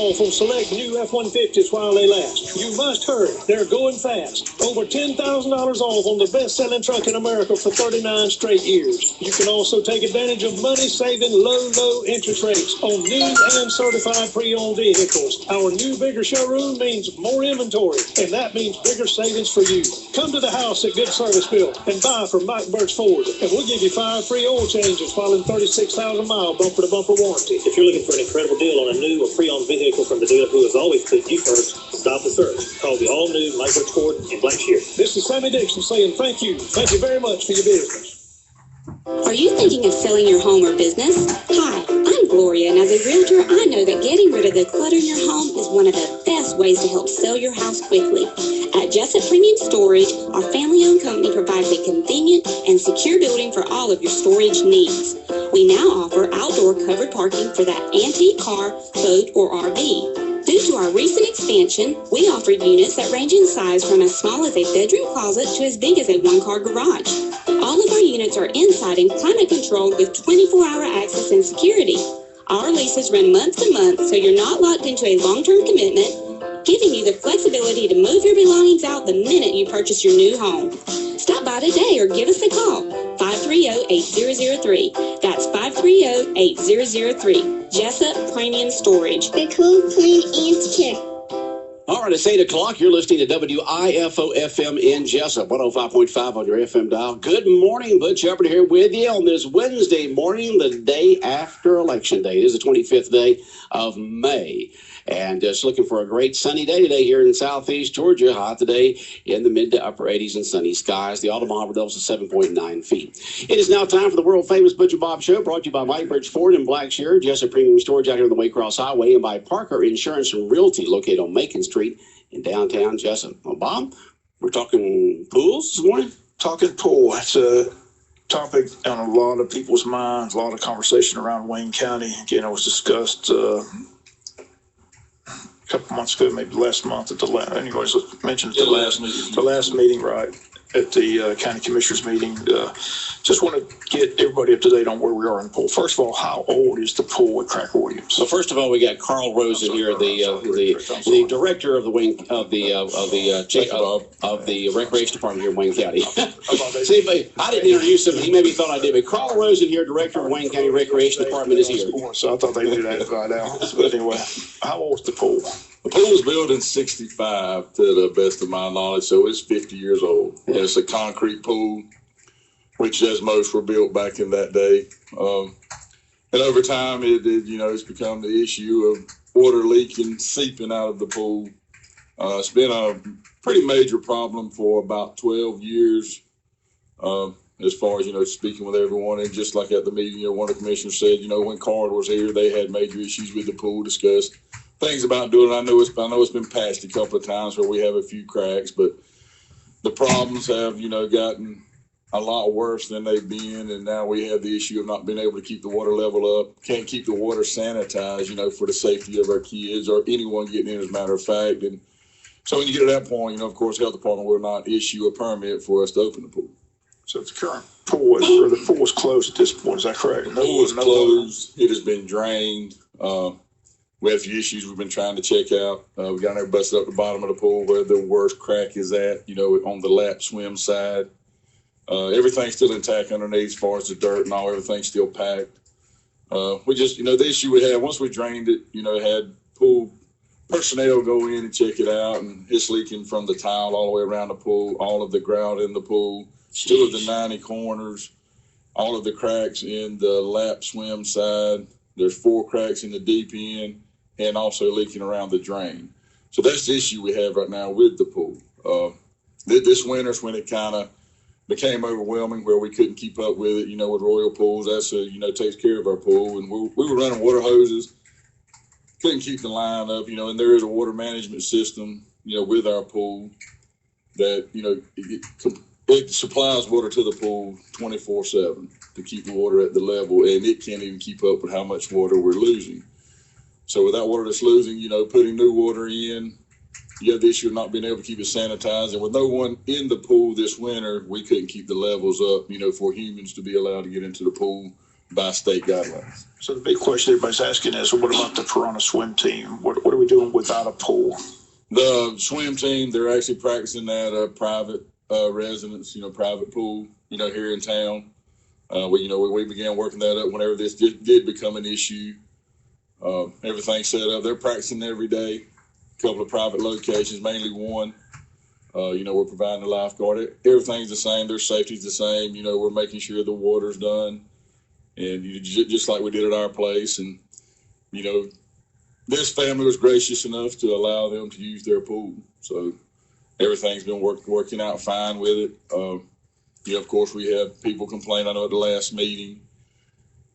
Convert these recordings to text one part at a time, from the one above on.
off on select new F-150s while they last. You must hurry. They're going fast. Over $10,000 off on the best-selling truck in America for 39 straight years. You can also take advantage of money-saving, low interest rates on new and certified pre-owned vehicles. Our new, bigger showroom means more inventory, and that means bigger savings for you. Come to the house at Good Service Bill and buy from Mike Butch Ford, and we'll give you 5 free oil changes following 36,000-mile bumper-to-bumper warranty. If you're looking for an incredible deal on a new or pre-owned vehicle from the dealer who has always put you first, stop the search. Call the all-new Mike Butch Ford in Blackshear. This is Sammy Dixon saying thank you. Thank you very much for your business. Are you thinking of selling your home or business? Hi, I'm Gloria, and as a realtor, I know that getting rid of the clutter in your home is one of the best ways to help sell your house quickly. At Jessup Premium Storage, our family-owned company provides a convenient and secure building for all of your storage needs. We now offer outdoor covered parking for that antique car, boat, or RV. Due to our recent expansion, we offer units that range in size from as small as a bedroom closet to as big as a one-car garage. All of our units are inside and climate controlled with 24-hour access and security. Our leases run month to month, so you're not locked into a long-term commitment, giving you the flexibility to move your belongings out the minute you purchase your new home. Stop by today or give us a call, 530-8003. That's 530-8003. Jessup Premium Storage. The cool, clean, and secure. All right, it's 8 o'clock. You're listening to WIFO-FM in Jessup, 105.5 on your FM dial. Good morning, Butch Shepherd here with you on this Wednesday morning, the day after Election Day. It is the 25th day of May. And just looking for a great sunny day today here in southeast Georgia. Hot today in the mid to upper 80s and sunny skies. The automobile delta is 7.9 feet. It is now time for the world-famous Butch and Bob Show, brought to you by Mike Bridge Ford in Blackshear, Jessup Premium Storage out here on the Waycross Highway, and by Parker Insurance and Realty, located on Macon Street in downtown Jessup. Well, Bob, we're talking pools this morning? Talking pool. It's a topic on a lot of people's minds, a lot of conversation around Wayne County. Again, it was discussed a couple months ago, maybe last month at the anyways, mentioned at the last meeting, right, at the county commissioners meeting. Just want to get everybody up to date on where we are in the pool. First of all, how old is the pool at Cracker Williams? So first of all, we got Carl Rosen here, the director of the recreation department here in Wayne County. See, I didn't introduce him. He maybe thought I did, but Carl Rosen here, director of Wayne County Recreation Department, is here. So I thought they knew that by now. But anyway, how old is the pool? The pool was built in 65, to the best of my knowledge, so it's 50 years old. And it's a concrete pool, which, as most were built back in that day. And over time, it's become the issue of water leaking, seeping out of the pool. It's been a pretty major problem for about 12 years, as far as, speaking with everyone. And just like at the meeting, one of the commissioners said, when Card was here, they had major issues with the pool, discussed things about doing it. I know it's been patched a couple of times where we have a few cracks, but the problems have, gotten a lot worse than they've been. And now we have the issue of not being able to keep the water level up, can't keep the water sanitized, for the safety of our kids or anyone getting in, as a matter of fact. And so when you get to that point, of course, the health department will not issue a permit for us to open the pool. So the current pool the pool is closed at this point. Is that correct? The pool is closed. It has been drained. We have a few issues we've been trying to check out. We got there busted up the bottom of the pool where the worst crack is at, on the lap swim side. Everything's still intact underneath as far as the dirt and all, everything's still packed. We just, the issue we had, once we drained it, had pool personnel go in and check it out, and it's leaking from the tile all the way around the pool, all of the grout in the pool, 2 of the 90 corners, all of the cracks in the lap swim side. There's 4 cracks in the deep end, and also leaking around the drain. So that's the issue we have right now with the pool. This winter's when it kind of became overwhelming, where we couldn't keep up with it, with Royal Pools. That's takes care of our pool. And we were running water hoses, couldn't keep the line up, and there is a water management system, with our pool that, it supplies water to the pool 24/7 to keep the water at the level, and it can't even keep up with how much water we're losing. So with that water that's losing, putting new water in, you have the issue of not being able to keep it sanitized. And with no one in the pool this winter, we couldn't keep the levels up, for humans to be allowed to get into the pool by state guidelines. So the big question everybody's asking is, what about the Piranha swim team? What are we doing without a pool? The swim team, they're actually practicing at a private residence, private pool, here in town. We began working that up whenever this did become an issue. Everything's set up. They're practicing every day. A couple of private locations, mainly one. We're providing a lifeguard. Everything's the same. Their safety's the same. We're making sure the water's done, and just like we did at our place. And this family was gracious enough to allow them to use their pool, so everything's been working out fine with it. Of course, we have people complain. I know at the last meeting,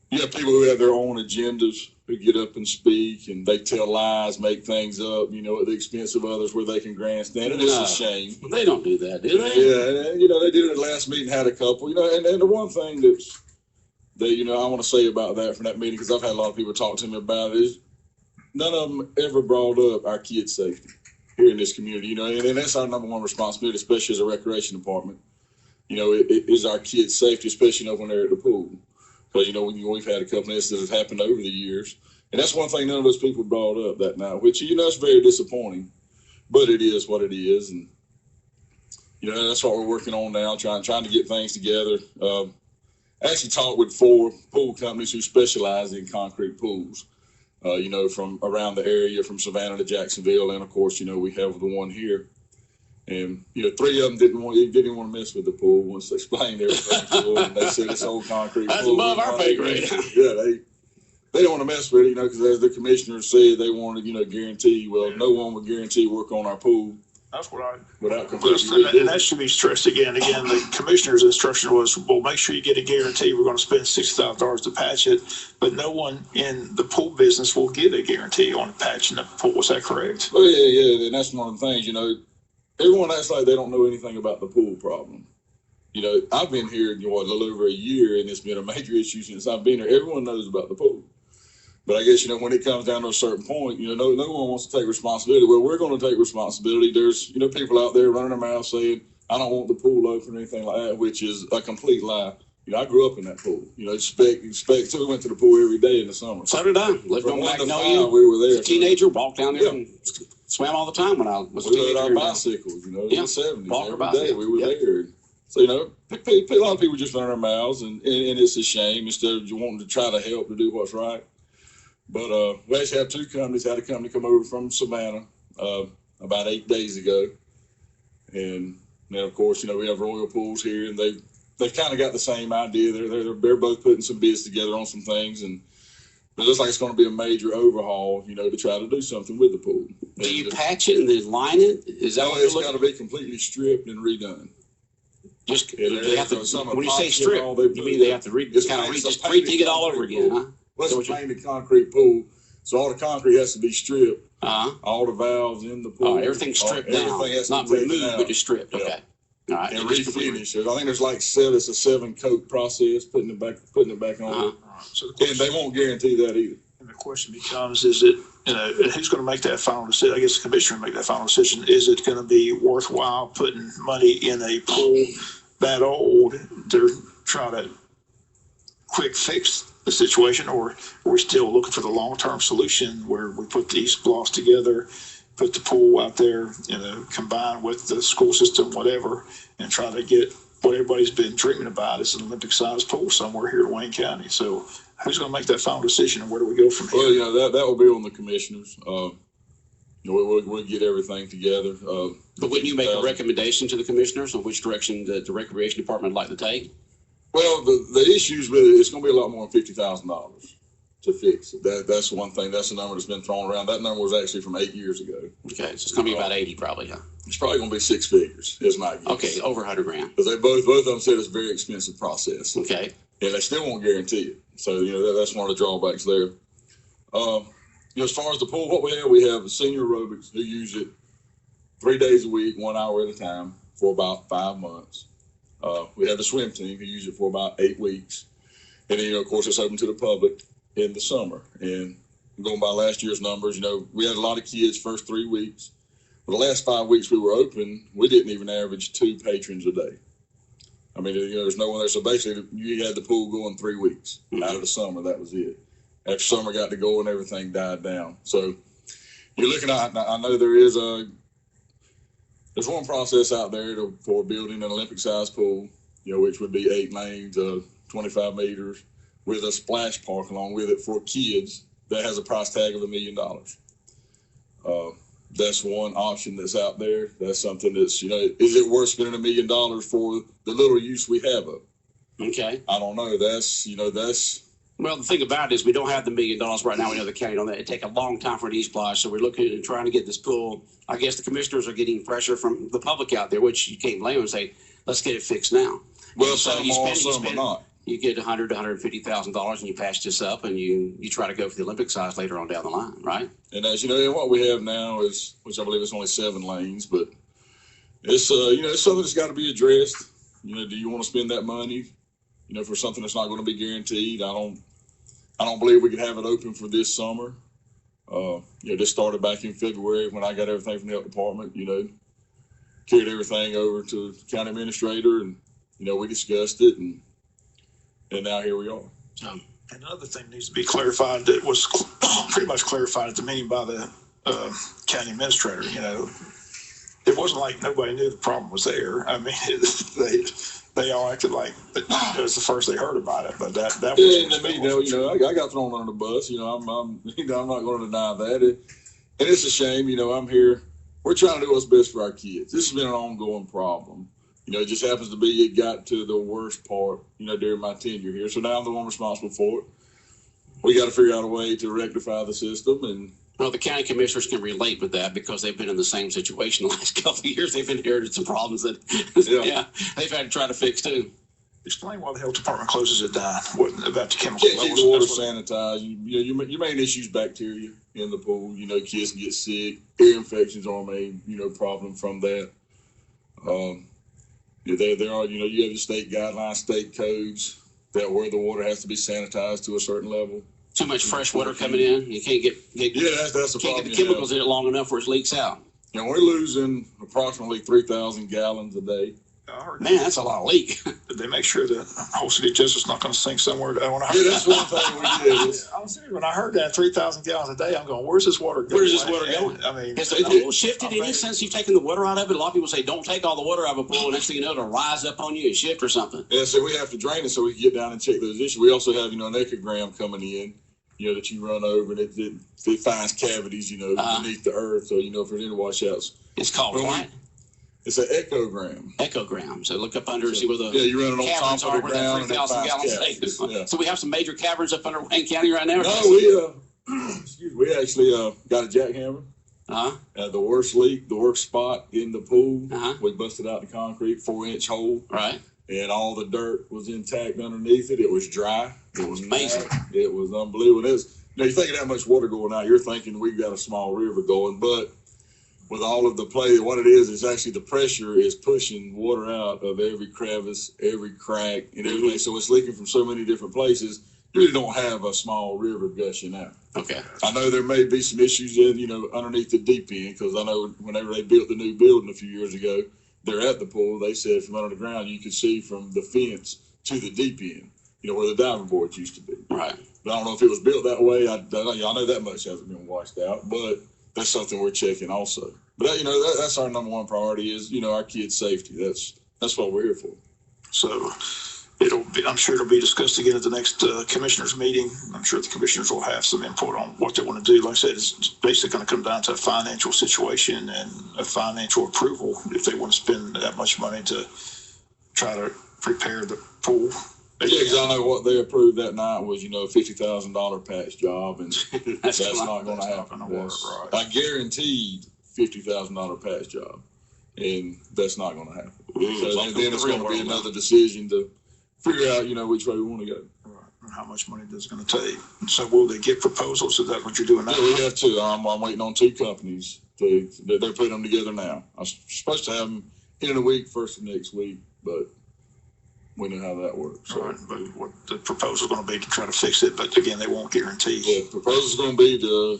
you have people who have their own agendas who get up and speak, and they tell lies, make things up, at the expense of others where they can grandstand. And it's a shame. They don't do that, do they? Yeah, and they did it at the last meeting, had a couple, and the one thing that I want to say about that from that meeting, because I've had a lot of people talk to me about it, is none of them ever brought up our kids' safety here in this community, and that's our number one responsibility, especially as a recreation department. It is our kids' safety, especially when they're at the pool. Because, we've had a couple of incidents that have happened over the years. And that's one thing none of those people brought up that night, which, is very disappointing. But it is what it is. And, that's what we're working on now, trying to get things together. I actually talked with 4 pool companies who specialize in concrete pools, from around the area, from Savannah to Jacksonville. And, of course, we have the one here. And 3 of them didn't want to mess with the pool once they explained everything to them. They said it's old concrete That's pool. above our pay grade. Yeah, they don't want to mess with it, because as the commissioner said, they wanted, guarantee. Well, no one would guarantee work on our pool. That's what without completely. And that should be stressed again. Again, the commissioner's instruction was, well, make sure you get a guarantee. We're going to spend $60,000 to patch it, but no one in the pool business will get a guarantee on patching the pool. Is that correct? Oh yeah, and that's one of the things. Everyone acts like they don't know anything about the pool problem. I've been here a little over a year, and it's been a major issue since I've been here. Everyone knows about the pool. But I guess, when it comes down to a certain point, no one wants to take responsibility. Well, we're going to take responsibility. There's, people out there running their mouth saying, I don't want the pool open or anything like that, which is a complete lie. I grew up in that pool. Expect. So we went to the pool every day in the summer. So did I. Lived on Magnolia. We were there. As a teenager, walked down there and swam all the time when I was a teenager. We rode our bicycles, in the 70s. Every day we were there. So, a lot of people just run their mouths, and it's a shame instead of you wanting to try to help to do what's right. But we actually have 2 companies. Had a company come over from Savannah about 8 days ago. And then, of course, we have Royal Pools here, and they've kind of got the same idea. They're both putting some bids together on some things, and it looks like it's going to be a major overhaul, to try to do something with the pool. Do you patch it and then line it? Is that what it's got to be completely stripped and redone. Just they have to, when you say strip, you mean they have to just re-dig it all over again, huh? Well, it's a painted concrete pool, so all the concrete has to be stripped. Uh-huh. All the valves in the pool. Everything's stripped down. Everything has not to be removed, but just stripped. Yeah. Okay. All right. And refinish it. I think there's like it's a 7-coat process, putting it back on. Uh-huh. So and they won't guarantee that either. And the question becomes, is it, who's going to make that final decision? I guess the commissioner will make that final decision. Is it going to be worthwhile putting money in a pool that old to try to quick fix the situation, or we're still looking for the long-term solution where we put these blocks together, put the pool out there, combined with the school system, whatever, and try to get what everybody's been dreaming about is an Olympic-sized pool somewhere here in Wayne County. So who's going to make that final decision, and where do we go from here? Well, that will be on the commissioners. We'll get everything together. But wouldn't you make a recommendation to the commissioners on which direction the recreation department would like to take? Well, the issues with it, it's going to be a lot more than $50,000 to fix it. That's one thing. That's a number that's been thrown around. That number was actually from 8 years ago. Okay, so it's going to be about 80 probably, huh? It's probably going to be 6 figures, is my guess. Okay, over $100,000. Because they both of them said it's a very expensive process. Okay. And they still won't guarantee it. So, that's one of the drawbacks there. As far as the pool, what we have senior aerobics who use it 3 days a week, 1 hour at a time for about 5 months. We have the swim team who use it for about 8 weeks. And then, of course, it's open to the public in the summer. And going by last year's numbers, we had a lot of kids first 3 weeks. For the last 5 weeks we were open, we didn't even average 2 patrons a day. I mean, there's no one there. So basically, you had the pool going 3 weeks out of the summer. That was it. After summer got to go and everything died down. So you're looking at, I know there's one process out there for building an Olympic-sized pool, which would be 8 lanes, 25 meters, with a splash park along with it for kids. That has a price tag of $1 million. That's one option that's out there. That's something that's, is it worth spending $1 million for the little use we have of it? Okay. I don't know. That's. Well, the thing about it is we don't have the $1 million right now. We know the county on that. It'd take a long time for an E-Splash. So we're looking and trying to get this pool. I guess the commissioners are getting pressure from the public out there, which you can't blame them and say, let's get it fixed now. Well, so some are, some are not. You get $100,000 to $150,000 and you patch this up and you try to go for the Olympic size later on down the line, right? And as you know, what we have now is, which I believe is only 7 lanes, but it's it's something that's got to be addressed. Do you want to spend that money, for something that's not going to be guaranteed? I don't believe we could have it open for this summer. This started back in February when I got everything from the health department. Carried everything over to the county administrator, and we discussed it, and now here we are. Another thing needs to be clarified that was pretty much clarified at the meeting by the county administrator. It wasn't like nobody knew the problem was there. I mean, they all acted like it was the first they heard about it. But that was I got thrown under the bus. I'm not going to deny that. And it's a shame. I'm here. We're trying to do what's best for our kids. This has been an ongoing problem. It just happens to be it got to the worst part, during my tenure here. So now I'm the one responsible for it. We got to figure out a way to rectify the system. And well, the county commissioners can relate with that because they've been in the same situation the last couple of years. They've inherited some problems that they've had to try to fix too. Explain why the health department closes it down. What about the chemical levels? Keep the water sanitized. Your main issue is bacteria in the pool. Kids get sick. Ear infections are a main problem from that. There are, you have the state guidelines, state codes that where the water has to be sanitized to a certain level. Too much fresh water coming in. You can't get that's the problem. Get the chemicals in it long enough where it leaks out. We're losing approximately 3,000 gallons a day. Man, that's a lot of leak. Did they make sure that whole city of Jessup not going to sink somewhere? That's one thing we did. I'm serious. When I heard that 3,000 gallons a day, I'm going, where's this water going? Where's this water going? I mean, has the pool shifted any since you've taken the water out of it? A lot of people say don't take all the water out of a pool. Next thing you know, it'll rise up on you and shift or something. Yeah, so we have to drain it so we can get down and check those issues. We also have, an echogram coming in, that you run over and it finds cavities, beneath the earth. So, if there's any washouts. It's called what? It's an echogram. Echogram. So look up under and see where the you run it on top of the ground and 3,000 gallons. Yeah. So we have some major caverns up under Wayne County right now. No, we actually got a jackhammer. The worst leak, the worst spot in the pool. We busted out the concrete 4-inch hole. Right. And all the dirt was intact underneath it. It was dry. It was amazing. It was unbelievable. You think of that much water going out, you're thinking we've got a small river going, but with all of the play, what it is actually the pressure is pushing water out of every crevice, every crack, and everything. So it's leaking from so many different places. You really don't have a small river gushing out. Okay. I know there may be some issues underneath the deep end, because I know whenever they built the new building a few years ago, they're at the pool. They said from under the ground you could see from the fence to the deep end, where the diving boards used to be. Right. But I don't know if it was built that way. I know that much hasn't been washed out, but that's something we're checking also. But that's our number one priority is our kids' safety. That's what we're here for. So I'm sure it'll be discussed again at the next commissioners meeting. I'm sure the commissioners will have some input on what they want to do. Like I said, it's basically going to come down to a financial situation and a financial approval if they want to spend that much money to try to repair the pool. Yeah, because I know what they approved that night was, a $50,000 patch job, and that's not going to happen. Right. I guaranteed $50,000 patch job, and that's not going to happen. So then it's going to be another decision to figure out, which way we want to go. Right. And how much money that's going to take. So will they get proposals? Is that what you're doing now? Yeah, we have two. I'm waiting on 2 companies. They're putting them together now. I'm supposed to have them in a week, first of next week, but we know how that works. So. Right, but what the proposal is going to be to try to fix it, but again, they won't guarantee. Yeah, the proposal is going to be to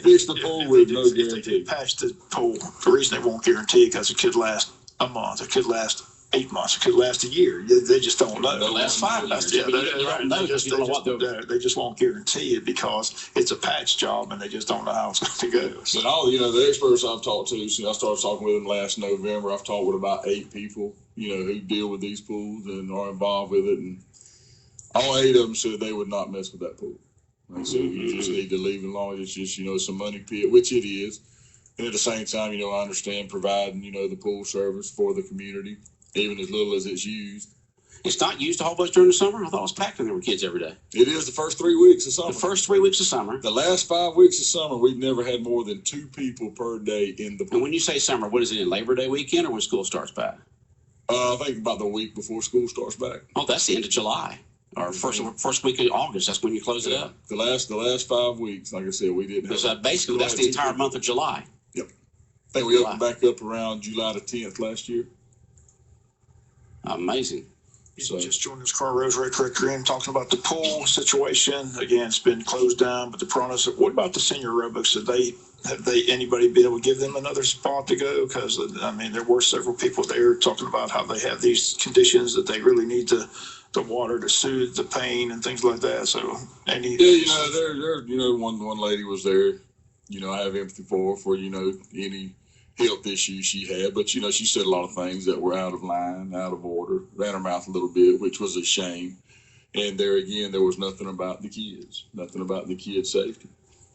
fix the pool with no guarantee. If they do patch the pool, the reason they won't guarantee it because it could last a month, it could last 8 months. It could last a year. They just don't know. The last 5 years. Yeah, I mean, you don't know because you don't know what they just won't guarantee it because it's a patch job and they just don't know how it's going to go. But all, the experts I've talked to, since I started talking with them last November, I've talked with about 8 people, who deal with these pools and are involved with it. And all 8 of them said they would not mess with that pool. They said you just need to leave it alone. It's just, it's a money pit, which it is. And at the same time, I understand providing, the pool service for the community, even as little as it's used. It's not used a whole bunch during the summer. I thought it was packed and there were kids every day. It is the first 3 weeks of summer. The first 3 weeks of summer. The last 5 weeks of summer, we've never had more than 2 people per day in the pool. And when you say summer, what is it, in Labor Day weekend or when school starts back? I think about the week before school starts back. Oh, that's the end of July. Or first week of August. That's when you close it up. The last 5 weeks, like I said, we didn't have. So basically, that's the entire month of July. Yep. I think we opened back up around July the 10th last year. Amazing. So, just joined us, Carl Rose, Ray Curriculum, talking about the pool situation. Again, it's been closed down, but the Piranhas, what about the senior aerobics? Have anybody been able to give them another spot to go? Because, there were several people there talking about how they have these conditions that they really need the water to soothe the pain and things like that. So, one lady was there, I have empathy for, any health issues she had, but she said a lot of things that were out of line, out of order, ran her mouth a little bit, which was a shame. And there again, there was nothing about the kids safety.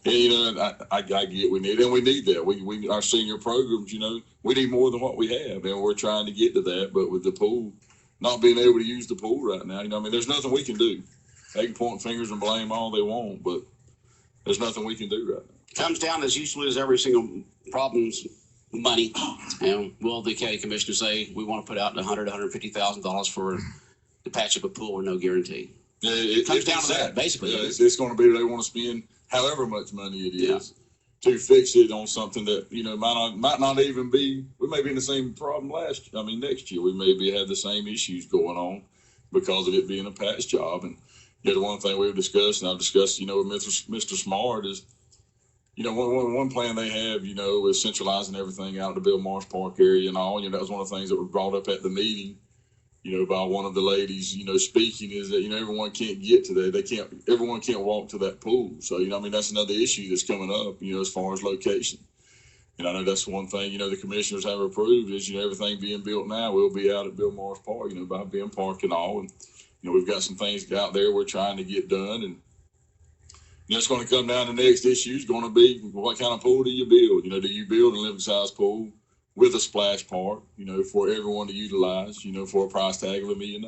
And I get we need that. We our senior programs, we need more than what we have, and we're trying to get to that. But with the pool, not being able to use the pool right now, there's nothing we can do. They can point fingers and blame all they want, but there's nothing we can do right now. Comes down as usually as every single problem's money. And will the county commissioner say we want to put out $150,000 for the patch up a pool with no guarantee? Yeah, it comes down to that, basically. Yeah, it's going to be they want to spend however much money it is to fix it on something that might not even be. We may be in the same problem next year we maybe have the same issues going on because of it being a patch job. And the one thing we've discussed, and I've discussed, with Mr. Smart is. One plan they have, is centralizing everything out of the Bill Marsh Park area and all. That was one of the things that was brought up at the meeting, by one of the ladies, speaking is that, everyone can't get to that. Everyone can't walk to that pool. So, that's another issue that's coming up, as far as location. And I know that's one thing, the commissioners have approved is, everything being built now will be out at Bill Marsh Park, by Bill Park and all. And, we've got some things out there we're trying to get done. And, it's going to come down to the next issue is going to be what kind of pool do you build? Do you build a living size pool with a splash park, for everyone to utilize, for a price tag of $1 million?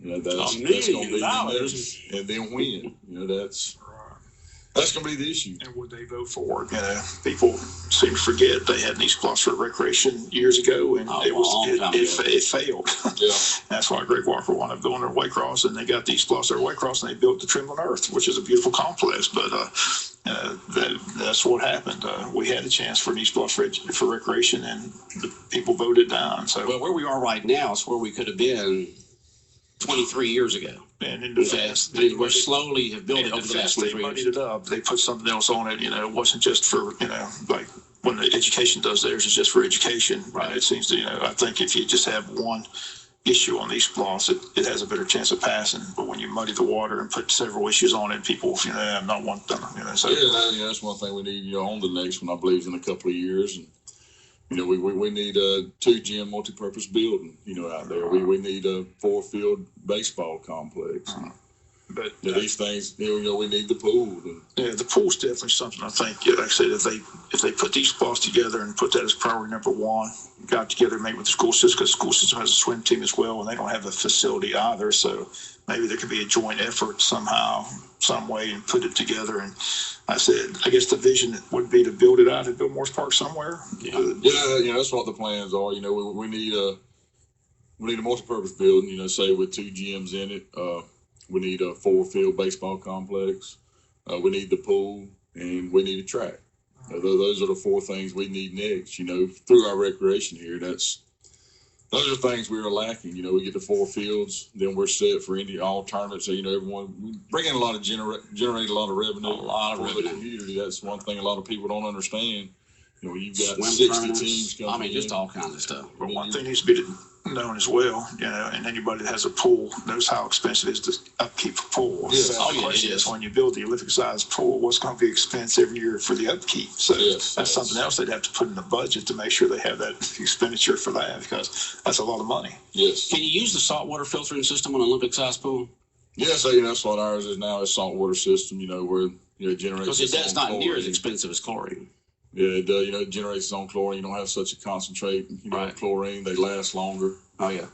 That's going to be and then when, that's going to be the issue. And would they vote for it? People seem to forget they had an East Gloucester Recreation years ago, and it failed. Yeah. That's why Greg Walker wound up going to Waycross, and they got the East Gloucester Waycross, and they built the Trembling Earth, which is a beautiful complex. But that's what happened. We had a chance for an East Gloucester for recreation, and the people voted down. So, well, where we are right now is where we could have been 23 years ago. And in the fast, we're slowly have built it over the last 23 they years. muddied it up. They put something else on it. It wasn't just for, like when the education does theirs, it's just for education. Right. And it seems to, I think if you just have one issue on these blocks, it has a better chance of passing. But when you muddy the water and put several issues on it, people, not one thing, so. Yeah, that's one thing we need, on the next one, I believe, in a couple of years. And, we need a 2-gym multi-purpose building, out there. We need a 4-field baseball complex. But these things, we need the pool. Yeah, the pool's definitely something I think, like I said, if they put these spots together and put that as priority number one, got together, maybe with the school system, because the school system has a swim team as well, and they don't have a facility either. So maybe there could be a joint effort somehow, some way, and put it together. And I said, I guess the vision would be to build it out at Bill Morse Park somewhere. Yeah, that's what the plans are. We need a multi-purpose building. Say with 2 gyms in it. We need a 4-field baseball complex. We need the pool, and we need a track. Those are the 4 things we need next. Through our recreation here, those are things we are lacking. We get the 4 fields, then we're set for all tournaments. So everyone bring in a lot of generate a lot of revenue. A lot of for revenue. the community. That's one thing a lot of people don't understand. You know, you've got Swim 60 tournaments. teams coming. I mean, just all kinds of stuff. But one thing needs to be known as well, you know, and anybody that has a pool knows how expensive it is to upkeep a pool. Yes. So Oh, the yeah, question it is, is. when you build the Olympic-sized pool, what's going to be expense every year for the upkeep? So Yes, that's something else they'd have to put in the budget to make sure they have that expenditure for that, because that's a lot of money. Yes. Can you use the saltwater filtering system on an Olympic-sized pool? Yes, you know, that's what ours is now, a saltwater system, you know, where, you know, it generates. Because it's not near as chlorine. expensive as chlorine. Yeah, it does. You know, it generates its own chlorine. You don't have such a concentrate, you know, Right. chlorine. They last longer. Oh, yeah.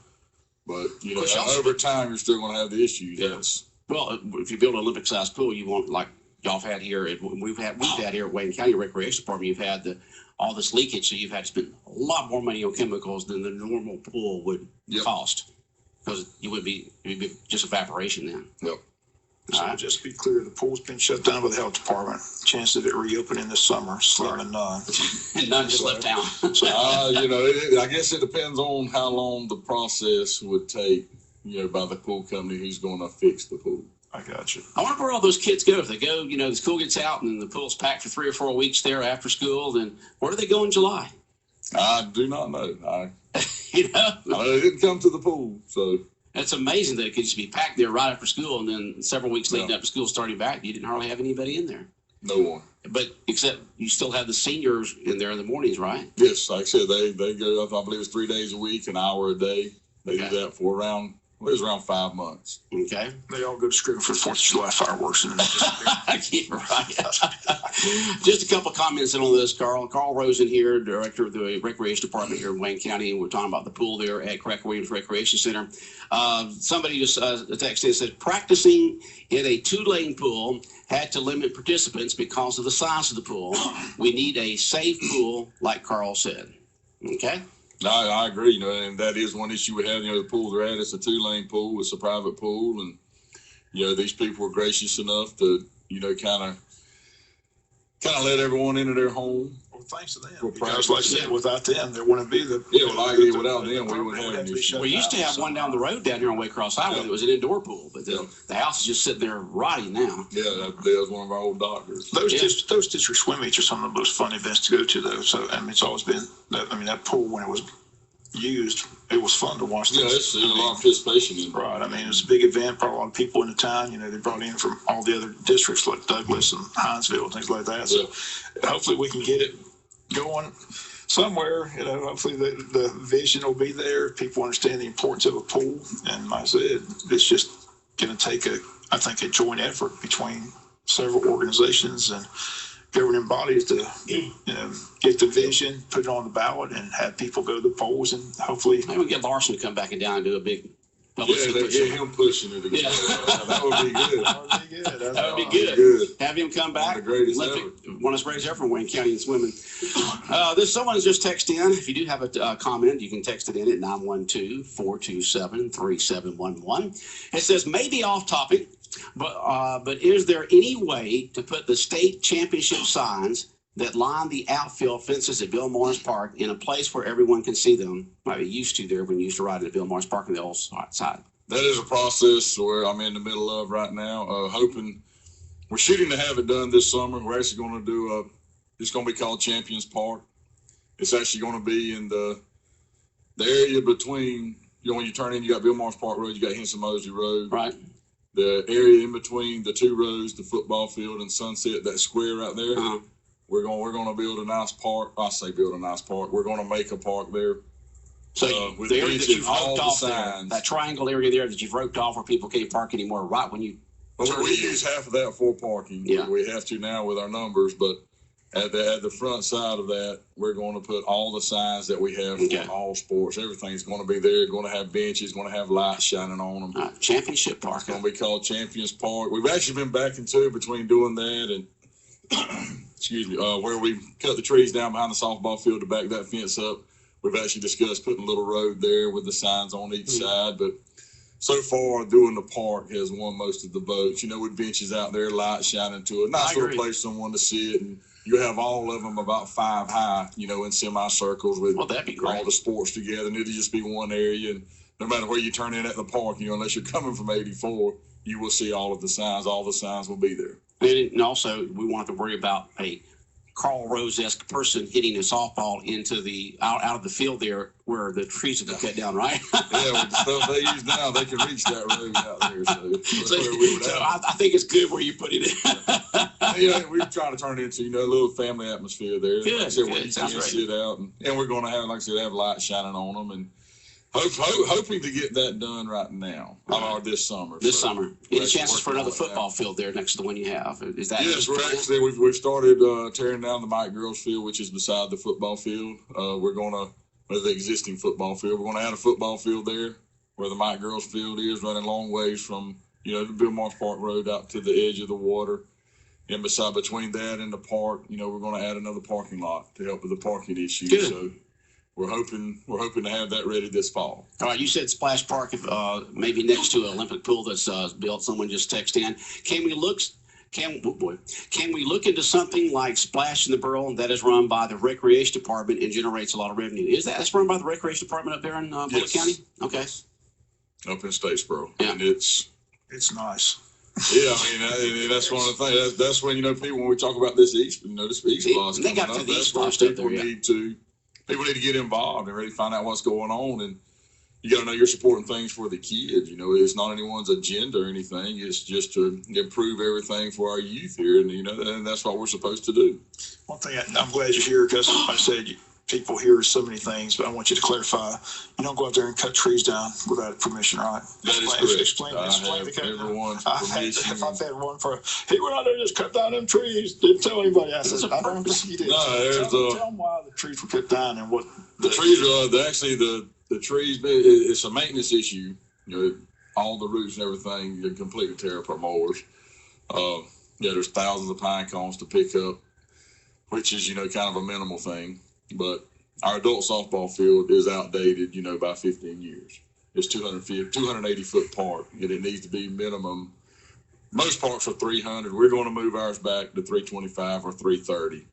But, you know, Of course, y'all over time, you're still going to have the issues. Yeah. Yes. Well, if you build an Olympic-sized pool, you want, like y'all have had here, we've had here at Wayne County Recreation Department, you've had all this leakage, so you've had to spend a lot more money on chemicals than the normal pool would cost. Because it would be just evaporation then. Yep. So just to be clear, the pool's been shut down by the health department. Chance of it reopening this summer, slim to none. And none just left town. You know, I guess it depends on how long the process would take, you know, by the pool company who's going to fix the pool. I got you. I wonder where all those kids go. If they go, you know, the school gets out and the pool's packed for 3 or 4 weeks there after school, then where do they go in July? I do not know. You know? I didn't come to the pool, so. It's amazing that it could just be packed there right after school, and then several weeks leading up to school starting back, you didn't hardly have anybody in there. No one. But except you still have the seniors in there in the mornings, right? Yes, like I said, they go up, I believe it's 3 days a week, an hour a day. They do that for around 5 months. Okay. They all go to screaming for the 4th of July fireworks, and then they disappear. Yeah, right. Just a couple of comments in on this, Carl. Carl Rosen here, director of the Recreation Department here in Wayne County, and we're talking about the pool there at Cracker Williams Recreation Center. Somebody just texted and said, practicing in a 2-lane pool had to limit participants because of the size of the pool. We need a safe pool, like Carl said. Okay? I agree, you know, and that is one issue we have. You know, the pool they're at, it's a 2-lane pool, it's a private pool, and, you know, these people were gracious enough to, you know, kind of let everyone into their home. Well, thanks to them. For Because, like I said, without them, there wouldn't be the. Without them, we wouldn't have any issues. We used to have one down the road down here on Waycross Highway that was an indoor pool, but the house is just sitting there rotting now. Yeah, that was one of our old doctors. Those district swim meets are some of the most fun events to go to, though. So, I mean, it's always been, that pool, when it was used, it was fun to watch. Yeah, there's a lot of participation in it. Right. I mean, it was a big event, brought a lot of people into town. You know, they brought in from all the other districts like Douglas and Hinesville and things like that. So hopefully we can get it going somewhere. You know, hopefully the vision will be there. People understand the importance of a pool. And like I said, it's just going to take I think a joint effort between several organizations and governing bodies to, you know, get the vision, put it on the ballot, and have people go to the polls, and hopefully. Maybe we get Larson to come back and down and do a big they get him pushing it again. Yeah. That would be good. That would be good. Have him come back. One of the greatest One of the greatest ever in Wayne County in swimming. Someone's just texted in. If you do have a comment, you can text it in at 912-427-3711. It says, maybe off topic, but is there any way to put the state championship signs that line the outfield fences at Bill Morris Park in a place where everyone can see them, like they used to there when you used to ride at Bill Morris Park on the old side? That is a process where I'm in the middle of right now, hoping we're shooting to have it done this summer. We're actually going to do it's going to be called Champions Park. It's actually going to be in the area between, you know, when you turn in, you got Bill Morris Park Road, you got Henson Mosley Road. Right. The area in between the 2 roads, the football field and Sunset, that square right there. Uh-huh. We're going to build a nice park. I say build a nice park. We're going to make a park there. So with the area that you've roped off there, signs. that triangle area there that you've roped off where people can't park anymore, right when you. Well, we use half of that for parking. Yeah. We have to now with our numbers, but at the front side of that, we're going to put all the signs that we have for all sports. Everything's going to be there. Going to have benches. Going to have lights shining on them. Championship Park. It's going to be called Champions Park. We've actually been back and forth between doing that and. Excuse me, where we cut the trees down behind the softball field to back that fence up. We've actually discussed putting a little road there with the signs on each side, but so far doing the park has won most of the votes. You know, with benches out there, lights shining to it, nice little place for someone to sit, and you have all of them about 5 high, you know, in semicircles with that'd be great. All the sports together, and it'll just be one area. And no matter where you turn in at the park, you know, unless you're coming from 84, you will see all of the signs. All the signs will be there. And also, we won't have to worry about a Carl Rose-esque person hitting a softball into the out of the field there where the trees have been cut down, right? Yeah, with the stuff they use now, they can reach that road out there. So, that's where we would So have it. I think it's good where you put it. We're trying to turn it into, a little family atmosphere there. Good, Like I said, good. where you Sounds can great. sit out, and we're going to have, like I said, have lights shining on them, and hoping to get that done right now, or this summer. This So, summer. we're Any actually chances for working another on that football field there next to the one you have? Is that? Yes, we've started tearing down the Mike Girls field, which is beside the football field. The existing football field. We're gonna add a football field there where the Mike Girls field is, running long ways from the Bill Morris Park Road out to the edge of the water. And between that and the park, we're gonna add another parking lot to help with the parking issue. Good. So we're hoping to have that ready this fall. All right, you said Splash Park, maybe next to an Olympic pool that's built. Someone just texted in. Can we look into something like Splash in the Burl that is run by the Recreation Department and generates a lot of revenue? That's run by the Recreation Department up there in Bullitt Yes. County? Okay. Up in Statesboro. Yeah. And it's nice. Yeah, that's one of the things. That's when people, when we talk about this East Loss, They got to the East Loss up there, yeah. People need to get involved and really find out what's going on, and you got to know you're supporting things for the kids. It's not anyone's agenda or anything. It's just to improve everything for our youth here, and that's what we're supposed to do. One thing I'm glad you're here, because I said people hear so many things, but I want you to clarify. You don't go out there and cut trees down without permission, right? That is correct. Explain the cut. Everyone's I've permission. had one he went out there and just cut down them trees. Didn't tell anybody. I said, I don't think he did. No, tell them why the trees were cut down and what the trees are actually the trees. It's a maintenance issue. All the roots and everything you completely tear up our mowers. There's thousands of pine cones to pick up, which is kind of a minimal thing. But our adult softball field is outdated, by 15 years. It's 280 foot park, and it needs to be minimum. Most parks are 300. We're going to move ours back to 325 or 330.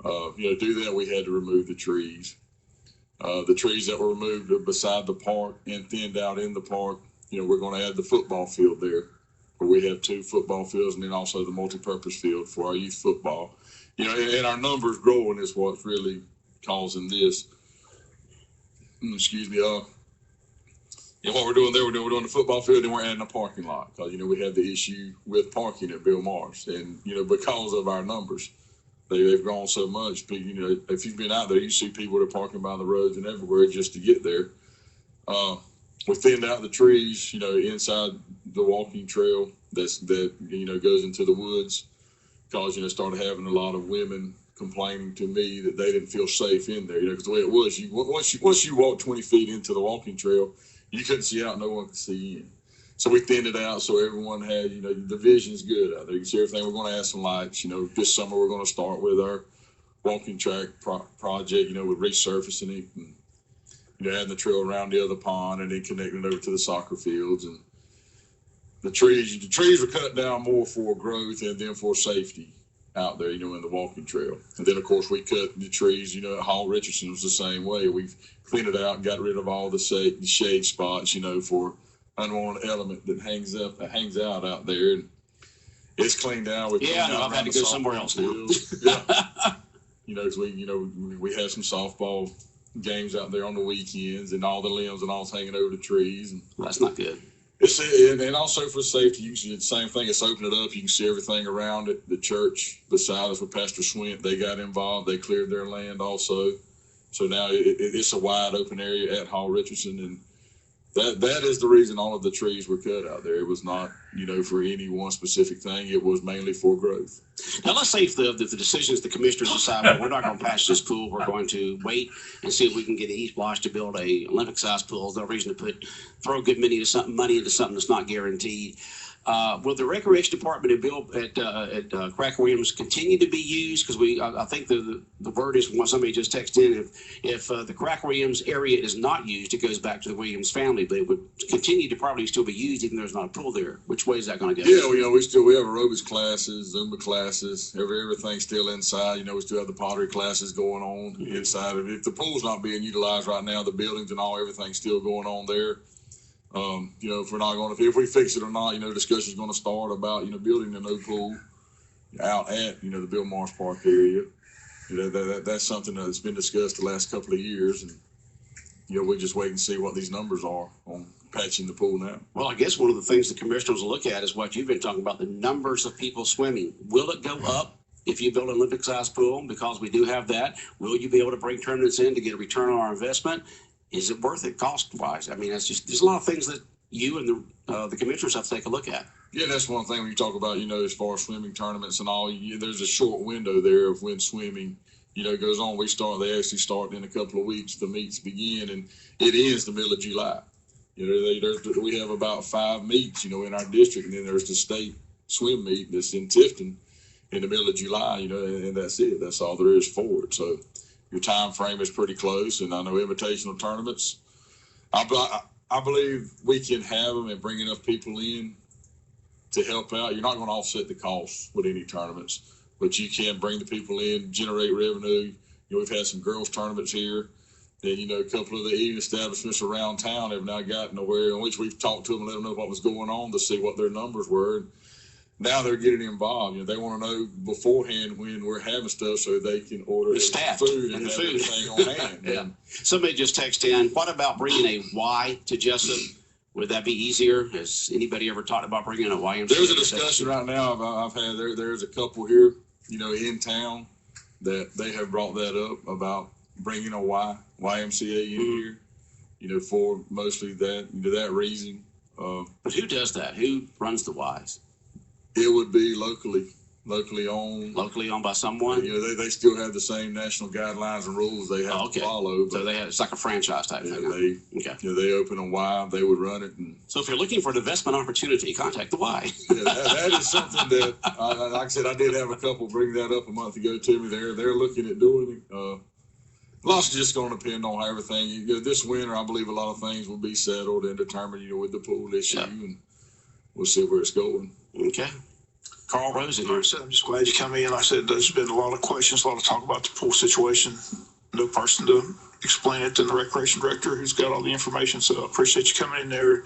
To do that, we had to remove the trees. The trees that were removed are beside the park and thinned out in the park. We're going to add the football field there, where we have 2 football fields, and then also the multi-purpose field for our youth football. And our numbers growing is what's really causing this. Excuse me. And what we're doing there, we're doing the football field, and we're adding a parking lot, because we have the issue with parking at Bill Morris, and because of our numbers, they've grown so much. If you've been out there, you see people that are parking by the roads and everywhere just to get there. We thinned out the trees, inside the walking trail that goes into the woods. Because started having a lot of women complaining to me that they didn't feel safe in there. Because the way it was, once you walk 20 feet into the walking trail, you couldn't see out, no one could see in. So we thinned it out so everyone had, the vision's good out there. You can see everything. We're going to add some lights. This summer we're going to start with our walking track project. With resurfacing it and adding the trail around the other pond and then connecting it over to the soccer fields. And the trees were cut down more for growth and then for safety out there, in the walking trail. And then, of course, we cut the trees, at Hall Richardson was the same way. We've cleaned it out and got rid of all the shade spots, for unwanted element that hangs out there. And it's cleaned out. I've had to go somewhere else now. Yeah. Because we have some softball games out there on the weekends, and all the limbs and all's hanging over the trees. And Well, that's not good. and also for safety, you can see the same thing. It's opened it up. You can see everything around it. The church beside us with Pastor Swint, they got involved. They cleared their land also. So now it's a wide open area at Hall Richardson, and that is the reason all of the trees were cut out there. It was not, for any one specific thing. It was mainly for growth. Now, let's say if the decisions the commissioners decide, well, we're not going to patch this pool, we're going to wait and see if we can get the East Block to build a Olympic-sized pool. There's no reason to throw good money into something that's not guaranteed. Will the Recreation Department at Cracker Williams continue to be used? Because I think the word is, when somebody just texted in, if the Cracker Williams area is not used, it goes back to the Williams family, but it would continue to probably still be used even though there's not a pool there. Which way is that going to go? Yeah, we have aerobics classes, Zumba classes, everything's still inside. We still have the pottery classes going on inside of it. If the pool's not being utilized right now, the buildings and everything's still going on there. If we fix it or not, discussion's going to start about, building a new pool out at, the Bill Morris Park area. That's something that's been discussed the last couple of years, and we just wait and see what these numbers are on patching the pool now. Well, I guess one of the things the commissioners will look at is what you've been talking about, the numbers of people swimming. Will it go up if you build an Olympic-sized pool? Because we do have that. Will you be able to bring tournaments in to get a return on our investment? Is it worth it cost-wise? I mean, there's a lot of things that you and the commissioners have to take a look at. Yeah, that's one thing when you talk about, as far as swimming tournaments and all, there's a short window there of when swimming, goes on. They actually start in a couple of weeks, the meets begin, and it ends the middle of July. We have about 5 meets, in our district, and then there's the state swim meet that's in Tifton in the middle of July, and that's it. That's all there is for it. So your time frame is pretty close, and I know invitational tournaments, I believe we can have them and bring enough people in to help out. You're not going to offset the costs with any tournaments, but you can bring the people in, generate revenue. We've had some girls tournaments here, and a couple of the eating establishments around town have now gotten nowhere, in which we've talked to them and let them know what was going on to see what their numbers were. And now they're getting involved. They want to know beforehand when we're having stuff so they can order the staff food and the have food everything on hand. Yeah. Somebody just texted in, what about bringing a Y to Jessup? Would that be easier? Has anybody ever talked about bringing a YMCA? There's a discussion right now I've had. There's a couple here, in town that they have brought that up about bringing a YMCA in here, for mostly that reason. But who does that? Who runs the Ys? It would be locally owned. Locally owned by someone? They still have the same national guidelines and rules they have to follow. But so it's like a franchise type thing. They open a Y, they would run it. And so if you're looking for an investment opportunity, contact the Y. That is something that, like I said, I did have a couple bring that up a month ago to me. They're looking at doing it. A lot's just going to depend on how everything. This winter, I believe a lot of things will be settled and determined, with the pool issue, and we'll see where it's going. Okay. Carl Rose in here. I'm just glad you come in. Like I said, there's been a lot of questions, a lot of talk about the pool situation. No person to explain it than the recreation director who's got all the information. So I appreciate you coming in there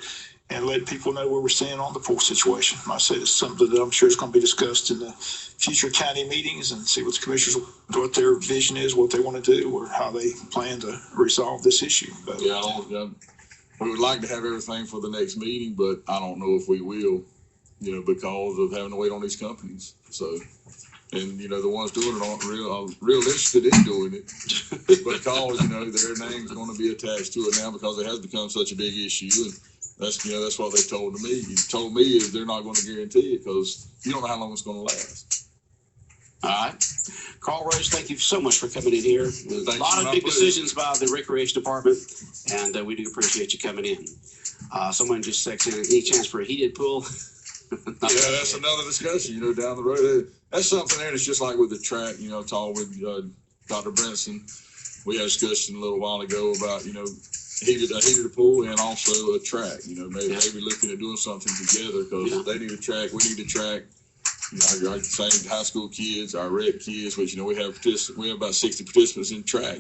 and letting people know where we're standing on the pool situation. Like I said, it's something that I'm sure is going to be discussed in the future county meetings and see what the commissioners, what their vision is, what they want to do, or how they plan to resolve this issue. But, we would like to have everything for the next meeting, but I don't know if we will. Because of having to wait on these companies. So, and the ones doing it aren't real interested in doing it because their name's going to be attached to it now because it has become such a big issue. And that's what they told me. He told me is they're not going to guarantee it because you don't know how long it's going to last. All right. Carl Rose, thank you so much for coming in here. There's a lot of big decisions by the Recreation Department, and we do appreciate you coming in. Someone just texted in, any chance for a heated pool? Yeah, that's another discussion, down the road. That's something there that's just like with the track, talking with Dr. Brinson. We had a discussion a little while ago about, heated pool and also a track, maybe looking at doing something together because they need a track, we need a track. Our same high school kids, our rec kids, which, we have about 60 participants in track.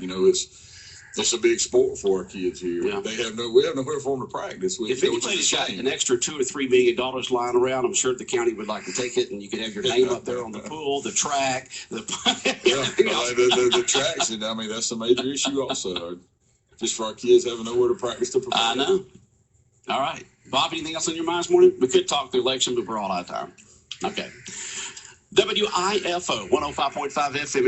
It's a big sport for our kids here. Yeah. We have nowhere for them to practice. If anybody's got an extra $2 or $3 million lying around, I'm sure the county would like to take it, and you could have your name up there on the pool, the track, the tracks. And that's a major issue also. Just for our kids having nowhere to practice to prepare. I know. All right, Bob. Anything else on your mind this morning? We could talk the election, but we're all out of time. Okay. WIFO 105.5 FM.